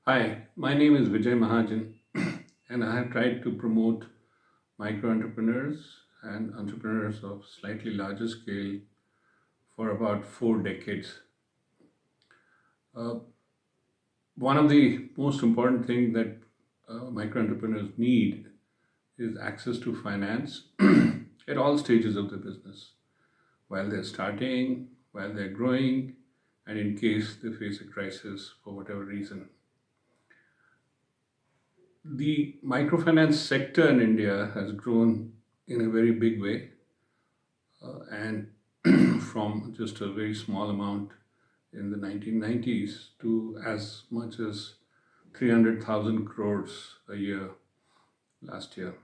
Hi, my name is Vijay Mahajan, and I have tried to promote micro entrepreneurs and entrepreneurs of slightly larger scale for about 4 decades. Uh, One of the most important things that micro entrepreneurs need is access to finance at all stages of the business, while they're starting, while they're growing, and in case they face a crisis for whatever reason. The microfinance sector in India has grown in a very big way, and from just a very small amount in the 1990s to as much as 300,000 crores a year last year.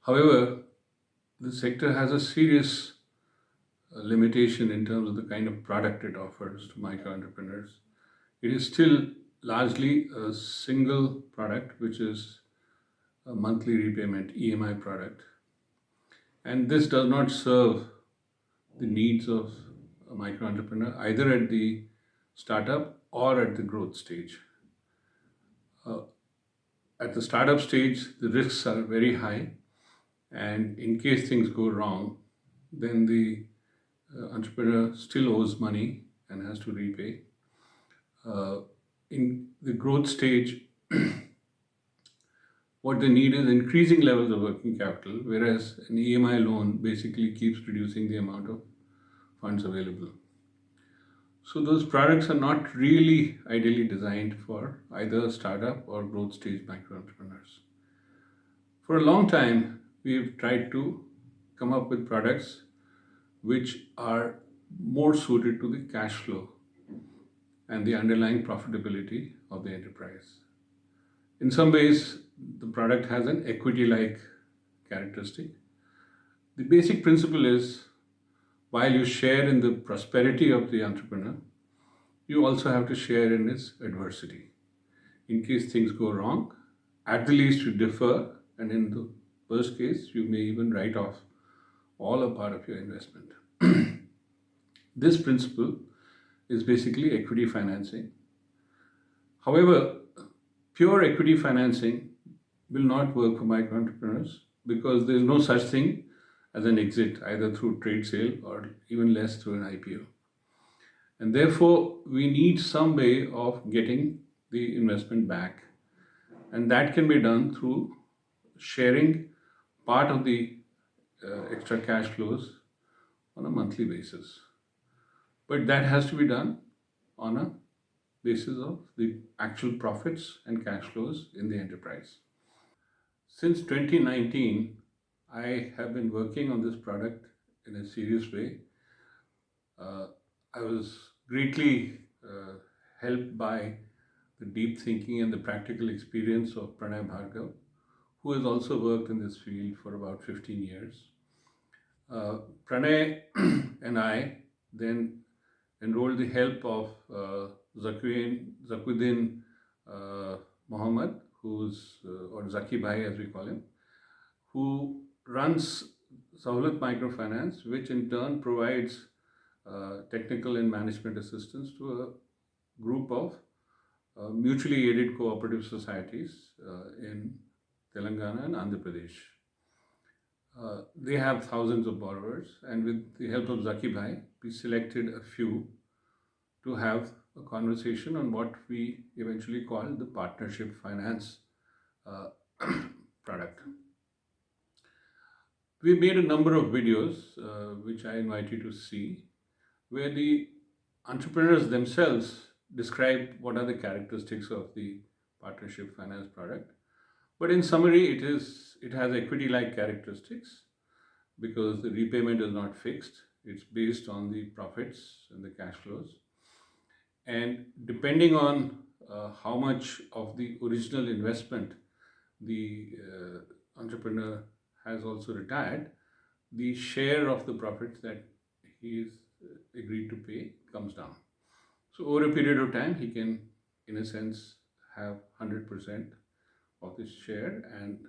However, the sector has a serious limitation in terms of the kind of product it offers to micro entrepreneurs. It is still largely a single product, which is a monthly repayment EMI product. And this does not serve the needs of a micro entrepreneur either at the startup or at the growth stage. Uh, at the startup stage, the risks are very high, and in case things go wrong, then the entrepreneur still owes money and has to repay. Uh, in the growth stage, what they need is increasing levels of working capital, whereas an EMI loan basically keeps reducing the amount of funds available. So those products are not really ideally designed for either startup or growth stage micro entrepreneurs. For a long time, we've tried to come up with products which are more suited to the cash flow and the underlying profitability of the enterprise. In some ways, the product has an equity like characteristic. The basic principle is while you share in the prosperity of the entrepreneur, you also have to share in its adversity. In case things go wrong, at the least you defer, and in the worst case, you may even write off all or part of your investment. This principle is basically equity financing. However, pure equity financing will not work for micro entrepreneurs because there is no such thing as an exit either through trade sale or even less through an IPO. And therefore, we need some way of getting the investment back. And that can be done through sharing part of the extra cash flows on a monthly basis. But that has to be done on a basis of the actual profits and cash flows in the enterprise. Since 2019, I have been working on this product in a serious way. Uh, I was greatly helped by the deep thinking and the practical experience of Pranay Bhargav, who has also worked in this field for about 15 years. Pranay and I then enrolled the help of Zakuddin Muhammad, or Zaki Bhai as we call him, who runs Sahulat Microfinance, which in turn provides technical and management assistance to a group of mutually aided cooperative societies in Telangana and Andhra Pradesh. They have thousands of borrowers, and with the help of Zaki Bhai, we selected a few to have a conversation on what we eventually call the partnership finance product. We made a number of videos, which I invite you to see, where the entrepreneurs themselves describe what are the characteristics of the partnership finance product. But in summary, it has equity-like characteristics because the repayment is not fixed. It's based on the profits and the cash flows. And depending on how much of the original investment the entrepreneur has also retired, the share of the profits that he is agreed to pay comes down. So over a period of time, he can, in a sense, have 100% of his share, and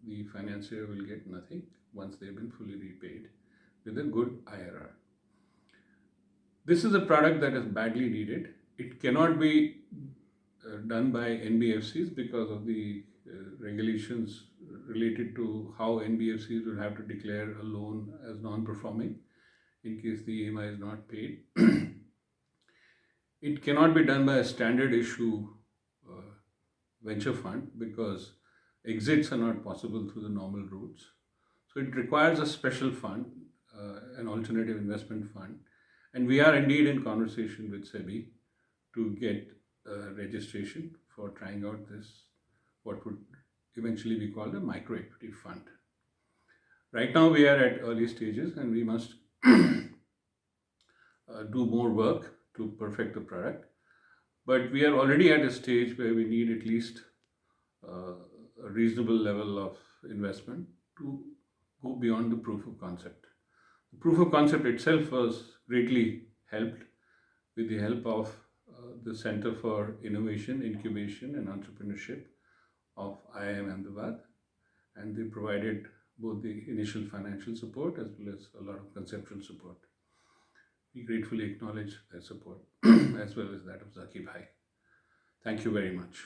the financier will get nothing once they've been fully repaid with a good IRR. This is a product that is badly needed. It cannot be done by NBFCs because of the regulations related to how NBFCs will have to declare a loan as non-performing in case the EMI is not paid. It cannot be done by a standard issue venture fund because exits are not possible through the normal routes. So it requires a special fund, an alternative investment fund. And we are indeed in conversation with SEBI to get registration for trying out this, what would eventually be called a micro equity fund. Right now we are at early stages and we must do more work to perfect the product. But we are already at a stage where we need at least a reasonable level of investment to go beyond the proof of concept. The proof of concept itself was greatly helped with the help of the Center for Innovation, Incubation and Entrepreneurship of IIM Ahmedabad, and they provided both the initial financial support as well as a lot of conceptual support. We gratefully acknowledge their support as well as that of Zaki Bhai. Thank you very much.